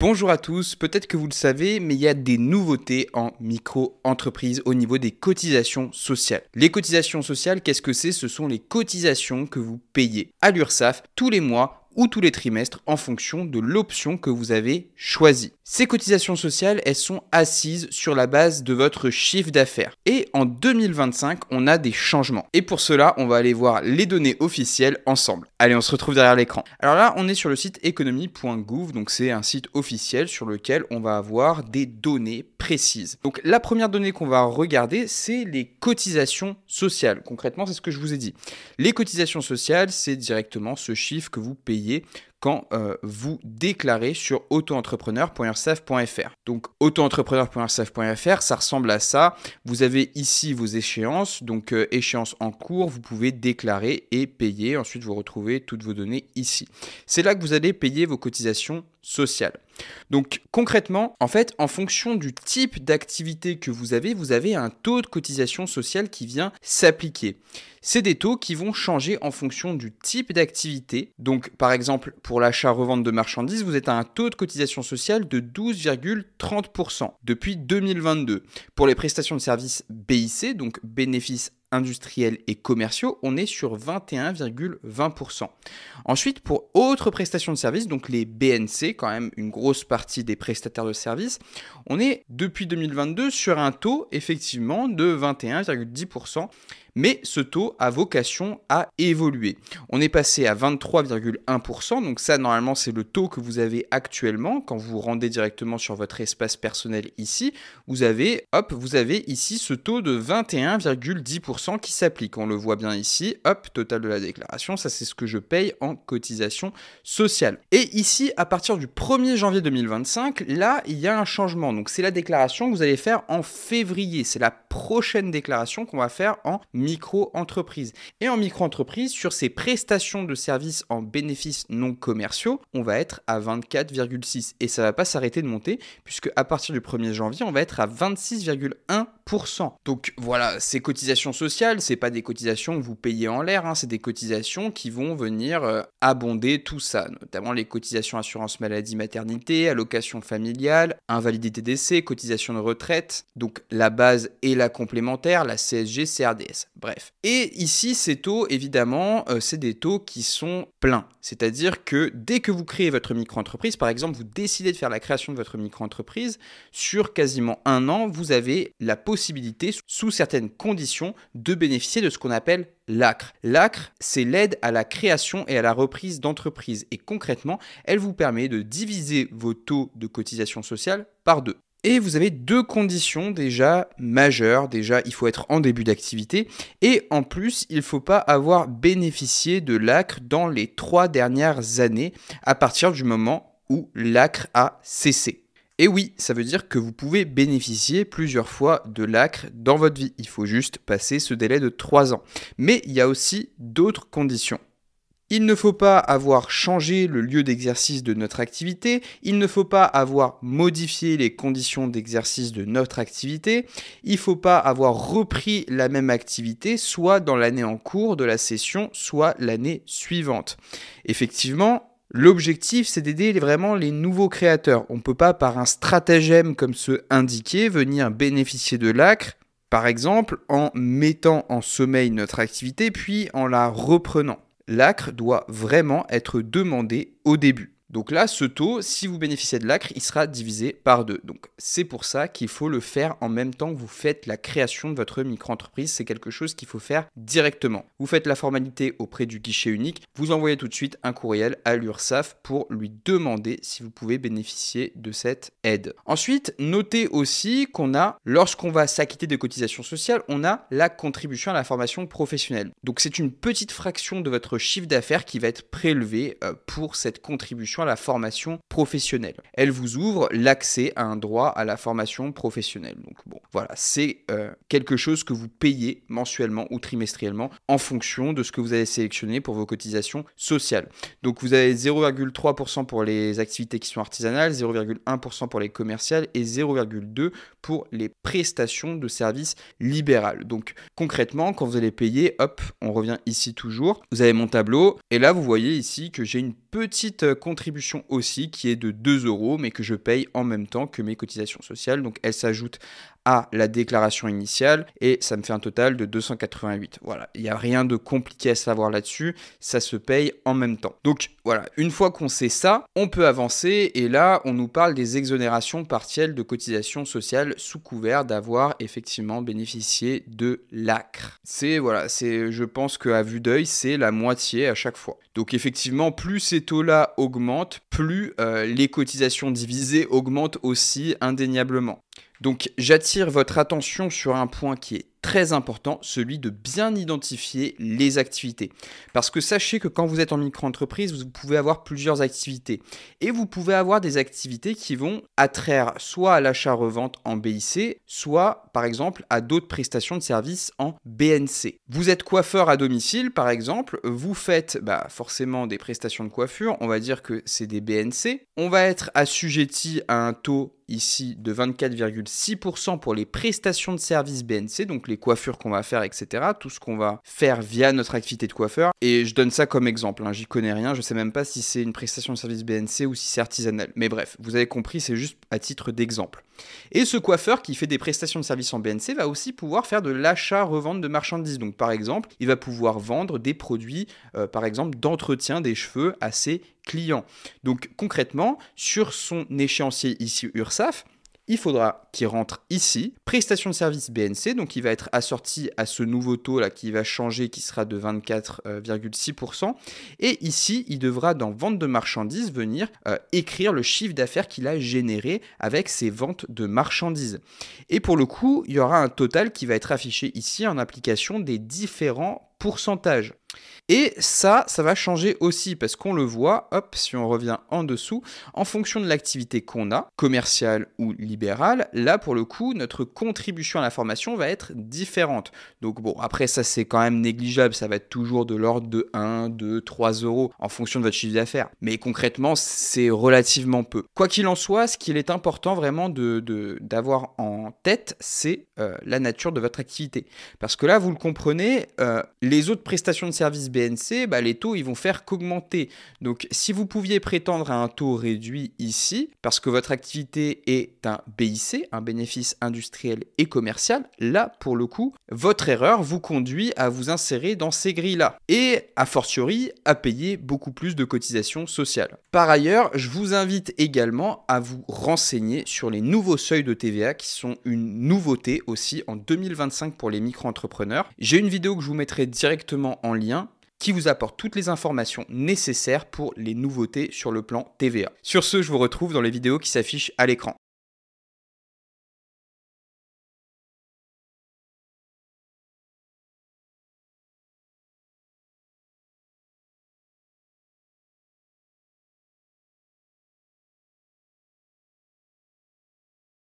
Bonjour à tous, peut-être que vous le savez, mais il y a des nouveautés en micro-entreprise au niveau des cotisations sociales. Les cotisations sociales, qu'est-ce que c'est? Ce sont les cotisations que vous payez à l'URSSAF tous les mois ou tous les trimestres en fonction de l'option que vous avez choisie. Ces cotisations sociales, elles sont assises sur la base de votre chiffre d'affaires. Et en 2025, on a des changements. Et pour cela, on va aller voir les données officielles ensemble. Allez, on se retrouve derrière l'écran. Alors là, on est sur le site economy.gouv, donc c'est un site officiel sur lequel on va avoir des données précises. Donc la première donnée qu'on va regarder, c'est les cotisations sociales. Concrètement, c'est ce que je vous ai dit. Les cotisations sociales, c'est directement ce chiffre que vous payez quand vous déclarez sur autoentrepreneur.ursaf.fr. Donc autoentrepreneur.ursaf.fr, ça ressemble à ça. Vous avez ici vos échéances, donc échéances en cours, vous pouvez déclarer et payer. Ensuite, vous retrouvez toutes vos données ici. C'est là que vous allez payer vos cotisations sociales. Donc concrètement, en fait, en fonction du type d'activité que vous avez un taux de cotisation sociale qui vient s'appliquer. C'est des taux qui vont changer en fonction du type d'activité. Donc par exemple, pour l'achat-revente de marchandises, vous êtes à un taux de cotisation sociale de 12,30% depuis 2022. Pour les prestations de services BIC, donc bénéfices industriels et commerciaux, on est sur 21,20%. Ensuite, pour autres prestations de services, donc les BNC, quand même une grosse partie des prestataires de services, on est depuis 2022 sur un taux effectivement de 21,10%. Mais ce taux a vocation à évoluer. On est passé à 23,1%, donc ça normalement c'est le taux que vous avez actuellement. Quand vous vous rendez directement sur votre espace personnel ici, vous avez ici ce taux de 21,10% qui s'applique. On le voit bien ici, hop, total de la déclaration, ça c'est ce que je paye en cotisation sociale. Et ici, à partir du 1er janvier 2025, là il y a un changement. Donc c'est la déclaration que vous allez faire en février, c'est la prochaine déclaration qu'on va faire en micro-entreprise. Et en micro-entreprise, sur ces prestations de services en bénéfices non commerciaux, on va être à 24,6. Et ça ne va pas s'arrêter de monter, puisque à partir du 1er janvier, on va être à 26,1%. Donc voilà, ces cotisations sociales, c'est pas des cotisations que vous payez en l'air, c'est des cotisations qui vont venir abonder tout ça, notamment les cotisations assurance maladie maternité, allocation familiale, invalidité décès, cotisation de retraite, donc la base et la complémentaire, la CSG, CRDS. Bref. Et ici, ces taux, évidemment, c'est des taux qui sont pleins. C'est-à-dire que dès que vous créez votre micro-entreprise, par exemple, vous décidez de faire la création de votre micro-entreprise, sur quasiment un an, vous avez la possibilité, sous certaines conditions, de bénéficier de ce qu'on appelle l'ACRE. L'ACRE, c'est l'aide à la création et à la reprise d'entreprise. Et concrètement, elle vous permet de diviser vos taux de cotisation sociale par deux. Et vous avez deux conditions déjà majeures. Déjà, il faut être en début d'activité. Et en plus, il ne faut pas avoir bénéficié de l'ACRE dans les 3 dernières années à partir du moment où l'ACRE a cessé. Et oui, ça veut dire que vous pouvez bénéficier plusieurs fois de l'ACRE dans votre vie. Il faut juste passer ce délai de 3 ans. Mais il y a aussi d'autres conditions. Il ne faut pas avoir changé le lieu d'exercice de notre activité, il ne faut pas avoir modifié les conditions d'exercice de notre activité, il ne faut pas avoir repris la même activité soit dans l'année en cours de la session, soit l'année suivante. Effectivement, l'objectif, c'est d'aider vraiment les nouveaux créateurs. On ne peut pas, par un stratagème comme ce indiqué, venir bénéficier de l'ACRE, par exemple, en mettant en sommeil notre activité, puis en la reprenant. L'ACRE doit vraiment être demandé au début. Donc là, ce taux, si vous bénéficiez de l'ACRE, il sera divisé par 2. Donc c'est pour ça qu'il faut le faire en même temps que vous faites la création de votre micro-entreprise. C'est quelque chose qu'il faut faire directement. Vous faites la formalité auprès du guichet unique. Vous envoyez tout de suite un courriel à l'URSSAF pour lui demander si vous pouvez bénéficier de cette aide. Ensuite, notez aussi qu'on a, lorsqu'on va s'acquitter de cotisations sociales, on a la contribution à la formation professionnelle. Donc c'est une petite fraction de votre chiffre d'affaires qui va être prélevée pour cette contribution à la formation professionnelle. Elle vous ouvre l'accès à un droit à la formation professionnelle. Donc bon, voilà, c'est quelque chose que vous payez mensuellement ou trimestriellement en fonction de ce que vous avez sélectionné pour vos cotisations sociales. Donc vous avez 0,3% pour les activités qui sont artisanales, 0,1% pour les commerciales et 0,2% pour les prestations de services libérales. Donc concrètement, quand vous allez payer, hop, on revient ici toujours, vous avez mon tableau et là vous voyez ici que j'ai une petite contribution aussi qui est de 2 €, mais que je paye en même temps que mes cotisations sociales. Donc elle s'ajoute à la déclaration initiale et ça me fait un total de 288. Voilà, il n'y a rien de compliqué à savoir là-dessus, ça se paye en même temps. Donc voilà, une fois qu'on sait ça, on peut avancer et là, on nous parle des exonérations partielles de cotisations sociales sous couvert d'avoir effectivement bénéficié de l'ACRE. Je pense qu'à vue d'œil, c'est la moitié à chaque fois. Donc effectivement, plus ces taux-là augmentent, plus les cotisations divisées augmentent aussi indéniablement. Donc j'attire votre attention sur un point qui est très important, celui de bien identifier les activités. Parce que sachez que quand vous êtes en micro-entreprise, vous pouvez avoir plusieurs activités. Et vous pouvez avoir des activités qui vont attraire soit à l'achat-revente en BIC, soit par exemple à d'autres prestations de services en BNC. Vous êtes coiffeur à domicile par exemple, vous faites forcément des prestations de coiffure, on va dire que c'est des BNC. On va être assujetti à un taux ici de 24,6% pour les prestations de services BNC, donc les coiffures qu'on va faire, etc. Tout ce qu'on va faire via notre activité de coiffeur. Et je donne ça comme exemple, j'y connais rien, je sais même pas si c'est une prestation de service BNC ou si c'est artisanal. Mais bref, vous avez compris, c'est juste à titre d'exemple. Et ce coiffeur qui fait des prestations de services en BNC va aussi pouvoir faire de l'achat-revente de marchandises. Donc par exemple, il va pouvoir vendre des produits, par exemple, d'entretien des cheveux à ses clients. Donc concrètement, sur son échéancier ici URSSAF, il faudra qu'il rentre ici, prestation de service BNC, donc il va être assorti à ce nouveau taux là qui va changer, qui sera de 24,6%. Et ici, il devra dans vente de marchandises venir écrire le chiffre d'affaires qu'il a généré avec ses ventes de marchandises. Et pour le coup, il y aura un total qui va être affiché ici en application des différents pourcentages. Et ça va changer aussi parce qu'on le voit, hop, si on revient en dessous, en fonction de l'activité qu'on a, commerciale ou libérale, là pour le coup, notre contribution à la formation va être différente. Donc bon, après ça c'est quand même négligeable, ça va être toujours de l'ordre de 1, 2, 3 € en fonction de votre chiffre d'affaires. Mais concrètement, c'est relativement peu. Quoi qu'il en soit, ce qu'il est important vraiment d'avoir en tête, c'est la nature de votre activité. Parce que là, vous le comprenez, les autres prestations de services BNC, les taux ils vont faire qu'augmenter. Donc si vous pouviez prétendre à un taux réduit ici, parce que votre activité est un BIC, un bénéfice industriel et commercial, là pour le coup, votre erreur vous conduit à vous insérer dans ces grilles-là. Et a fortiori, à payer beaucoup plus de cotisations sociales. Par ailleurs, je vous invite également à vous renseigner sur les nouveaux seuils de TVA qui sont une nouveauté aussi en 2025 pour les micro-entrepreneurs. J'ai une vidéo que je vous mettrai directement en lien qui vous apporte toutes les informations nécessaires pour les nouveautés sur le plan TVA. Sur ce, je vous retrouve dans les vidéos qui s'affichent à l'écran.